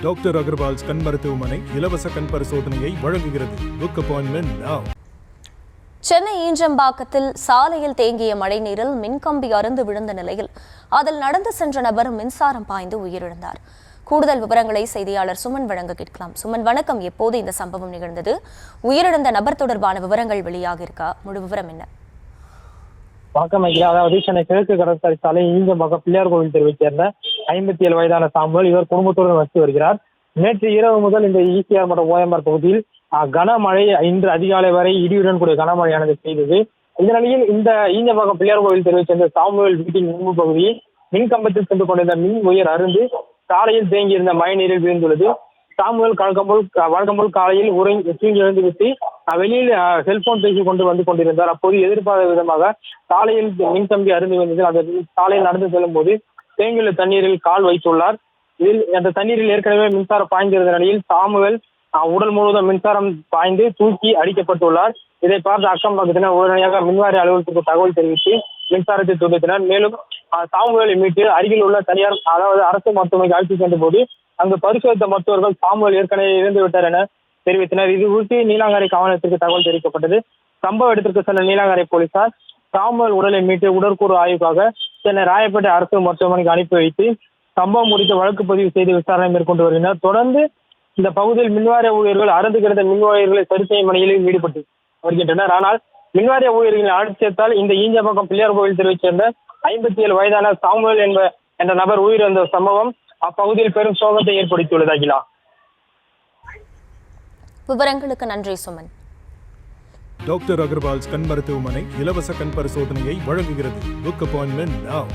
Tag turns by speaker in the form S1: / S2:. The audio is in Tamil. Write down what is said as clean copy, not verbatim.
S1: டாக்டர் அகர்வால்ஸ் கண் மருத்துவமனை இலவச கண் பரிசோதனையை வழங்குகிறது. Book appointment now.
S2: சென்னை ஈஞ்சம்பாக்கத்தில் சாலையில் தேங்கிய மழைநீரில் மின்கம்பி அறுந்து விழுந்த நிலையில் அதில் நடந்து சென்ற நபர் மின்சாரம் பாய்ந்து உயிரிழந்தார். கூடுதல் விவரங்களை செய்தியாளர் சுமன் வழங்க கேட்கலாம். சுமன், வணக்கம். எப்போது இந்த சம்பவம் நிகழ்ந்தது? உயிரிழந்த நபர் தொடர்பான விவரங்கள் வெளியாக இருக்கா? முழு விவரம் என்ன?
S3: வணக்கம் ஐயா. அதாவது சென்னை கிழக்கு கடற்கரை சாலை ஈஞ்சம்பாக்கம் பிள்ளையார் கோவில் தெருவை சேர்ந்த 57 வயதான சாம்பல் இவர் குடும்பத்துடன் வசித்து வருகிறார். நேற்று இரவு முதல் இந்த ஈசிஆர் மற்றும் ஓஎம்ஆர் பகுதியில் கனமழை இன்று அதிகாலை வரை இடியுடன் கூடிய கனமழையானது பெய்தது. இந்த நிலையில் இந்த ஈஞ்சம்பாக்கம் பிள்ளையார் கோவில் தெருவை சேர்ந்த சாமுவேல் வீட்டின் முன்பு பகுதியில் மின்கம்பத்தில் சென்று கொண்டிருந்த மின் உயர் அருந்து சாலையில் தேங்கியிருந்த மழைநீரில் விழுந்துள்ளது. சாமுவேல் வழக்கம் போல் காலையில் தூங்கி எழுந்துவிட்டு வெளியில் செல்போன் பேசிக் கொண்டு வந்து கொண்டிருந்தார். அப்போது எதிர்பாராத விதமாக சாலையில் மின்கம்பி அருந்து வந்தது. அந்த சாலையில் நடந்து செல்லும் போது தேங்கியுள்ள தண்ணீரில் கால் வைத்துள்ளார். இதில் அந்த தண்ணீரில் ஏற்கனவே மின்சாரம் பாய்ந்திருந்த நிலையில் சாமுவேல் உடல் முழுவதும் மின்சாரம் பாய்ந்து தூக்கி அடிக்கப்பட்டுள்ளார். இதை பார்த்த அக்கம் பக்கத்தினர் உடனடியாக மின்வாரிய அலுவலகத்துக்கு தகவல் தெரிவித்து மின்சாரத்தை துண்டித்தனர். மேலும் சாமுவேலை மீட்டு அருகில் உள்ள தனியார் அதாவது அரசு மருத்துவமனைக்கு அழைத்து சென்ற போது அங்கு பரிசோதித்த மருத்துவர்கள் சாமுவேல் ஏற்கனவே இறந்து விட்டார் என தெரிவித்தனர். இது குறித்து நீலாங்கரை காவலத்திற்கு தகவல் தெரிவிக்கப்பட்டது. சம்பவ இடத்திற்கு சென்ற நீலாங்கரை போலீசார் சாமுவேல் உடலை மீட்டு உடற்கூறு ஆய்வுக்காக சென்னை ராயப்பேட்டை அரசு மருத்துவமனைக்கு அனுப்பி வைத்து சம்பவம் குறித்து வழக்கு பதிவு செய்து விசாரணை மேற்கொண்டு வருகின்றனர். தொடர்ந்து இந்த பகுதியில் மின்வாரிய ஊழியர்கள் அறுந்து கிடந்த மின்வாரியர்களை சரி செய்யும் பணிகளில் ஈடுபட்டு வருகின்றனர். ஆனால் மின்வாரிய ஊழியர்களின் அலட்சியத்தால் இந்த ஈஞ்சம்பாக்கம் பிள்ளையார் கோவில் தெருவை சேர்ந்த 57 வயதான சாமுவேல் என்ற நபர் உயிரிழந்த சம்பவம் அப்பகுதியில் பெரும் சோகத்தை ஏற்படுத்தியுள்ளது. அகிலா,
S2: விவரங்களுக்கு நன்றி சுமன்.
S1: டாக்டர் அகர்வால்ஸ் கண் மருத்துவமனை இலவச கண் பரிசோதனையை வழங்குகிறது. Book appointment now.